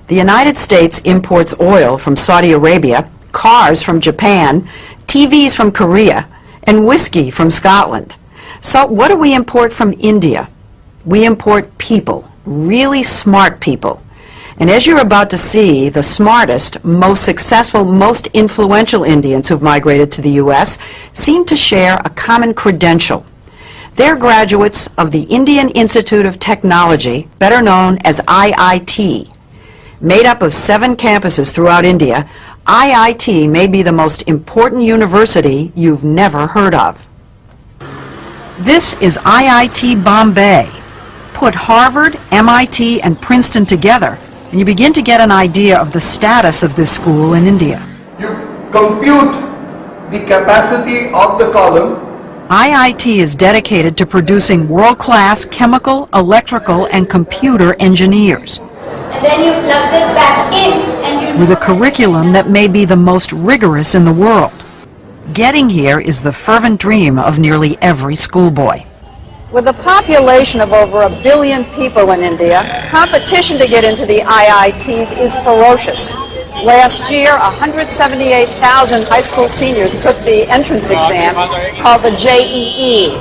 The United States imports oil from Saudi Arabia, cars from Japan, TVs from Korea, and whiskey from Scotland. So what do we import from India? We import people, really smart people. And as you're about to see, the smartest, most successful, most influential Indians who've migrated to the U.S. seem to share a common credential. They're graduates of the Indian Institute of Technology, better known as IIT. Made up of 7 campuses throughout India, IIT may be the most important university you've never heard of. This is IIT Bombay. Put Harvard, MIT, and Princeton together, and you begin to get an idea of the status of this school in India. You compute the capacity of the column. IIT is dedicated to producing world-class chemical, electrical, and computer engineers. And then you plug this back in and you... With a curriculum that may be the most rigorous in the world. Getting here is the fervent dream of nearly every schoolboy. With a population of over 1 billion people in India, competition to get into the IITs is ferocious. Last year, 178,000 high school seniors took the entrance exam called the JEE.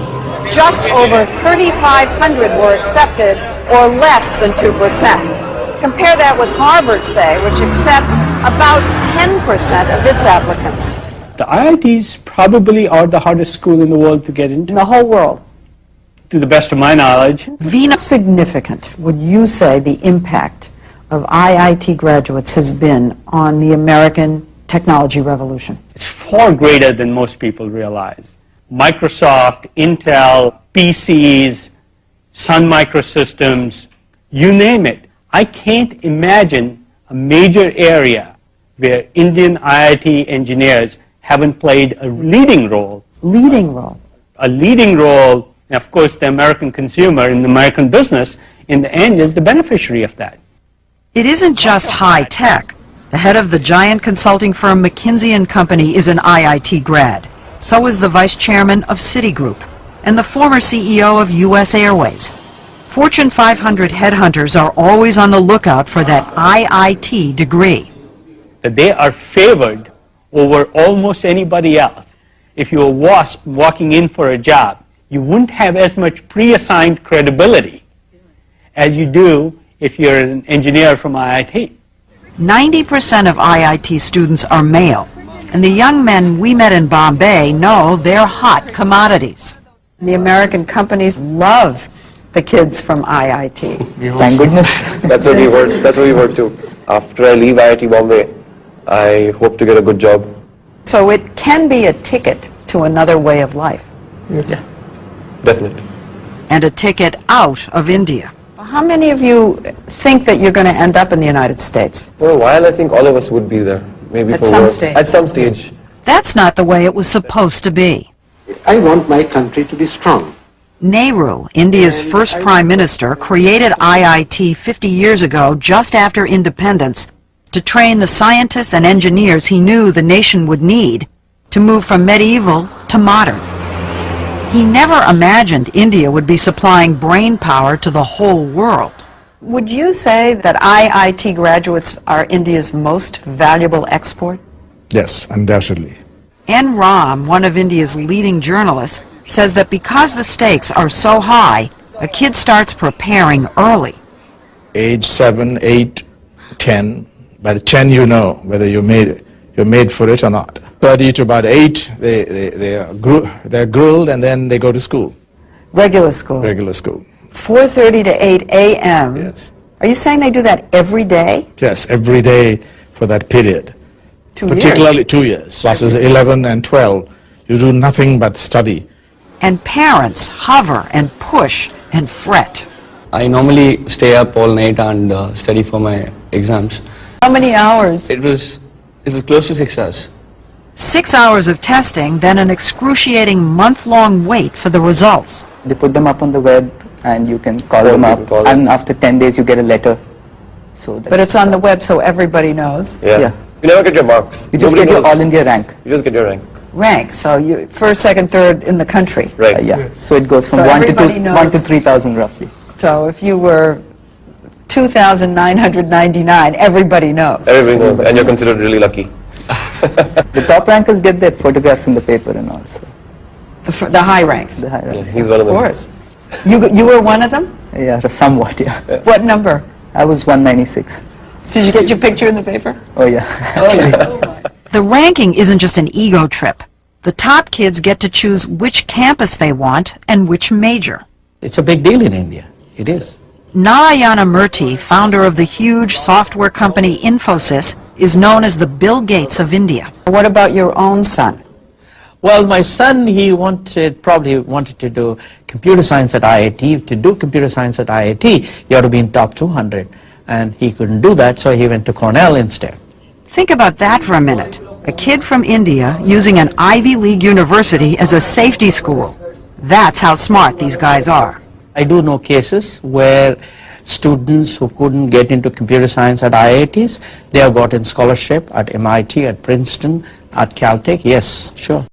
Just over 3,500 were accepted, or less than 2%. Compare that with Harvard, say, which accepts about 10% of its applicants. The IITs probably are the hardest school in the world to get into. In the whole world. To the best of my knowledge. How significant would you say the impact of IIT graduates has been on the American technology revolution? It's far greater than most people realize. Microsoft, Intel, PCs, Sun Microsystems, you name it. I can't imagine a major area where Indian IIT engineers haven't played a leading role. Leading role. A leading role, and of course the American consumer and the American business in the end is the beneficiary of that. It isn't just high tech. The head of the giant consulting firm McKinsey & Company is an IIT grad. So is the vice chairman of Citigroup and the former CEO of U.S. Airways. Fortune 500 headhunters are always on the lookout for that IIT degree. They are favored over almost anybody else. If you're a WASP walking in for a job, you wouldn't have as much pre-assigned credibility as you do if you're an engineer from IIT. 90% of IIT students are male, and the young men we met in Bombay know they're hot commodities. The American companies love the kids from IIT. Thank goodness. That's what we work too. After I leave IIT Bombay, I hope to get a good job. So it can be a ticket to another way of life. Yes. Yeah, definitely. And a ticket out of India. How many of you think that you're going to end up in the United States? For a while, I think all of us would be there. Maybe at for some work. stage. At some stage. That's not the way it was supposed to be. I want my country to be strong. Nehru, India's first prime minister, created IIT 50 years ago, just after independence, to train the scientists and engineers he knew the nation would need to move from medieval to modern. He never imagined India would be supplying brain power to the whole world. Would you say that IIT graduates are India's most valuable export? Yes, undoubtedly. N. Ram, one of India's leading journalists, says that because the stakes are so high, a kid starts preparing early. Age 7, 8, 10. By the 10 you know whether you're made for it or not. 30 to about 8, they're grilled and then they go to school. Regular school? Regular school. 4:30 to 8 a.m.? Yes. Are you saying they do that every day? Yes, every day for that period. 2 Particularly years? 2 years. Classes 11 and 12. You do nothing but study. And parents hover and push and fret. I normally stay up all night and study for my exams. How many hours? It was close to 6 hours. 6 hours of testing, then an excruciating month-long wait for the results. They put them up on the web and you can call them up, and after 10 days you get a letter. So but it's on the web so everybody knows? Yeah. You never get your marks. You just get your All India rank. You just get your rank. Rank, so you first, second, third in the country. Right. Yeah. So it goes from So 1 everybody to knows. 3,000 roughly. So if you were 2,999. Everybody knows. Everybody knows, and you're considered really lucky. The top rankers get their photographs in the paper and all. So The high ranks. the high Yes, ranks. he's one of Of them. course. You were one of them? Yeah, somewhat, yeah. What number? I was 196. Did you get your picture in the paper? Oh, yeah. The ranking isn't just an ego trip. The top kids get to choose which campus they want and which major. It's a big deal in India. It is. Narayana Murthy, founder of the huge software company Infosys, is known as the Bill Gates of India. What about your own son? Well, my son, he probably wanted to do computer science at IIT. To do computer science at IIT, you have to be in top 200. And he couldn't do that, so he went to Cornell instead. Think about that for a minute. A kid from India using an Ivy League university as a safety school. That's how smart these guys are. I do know cases where students who couldn't get into computer science at IITs, they have gotten scholarship at MIT, at Princeton, at Caltech. Yes, sure.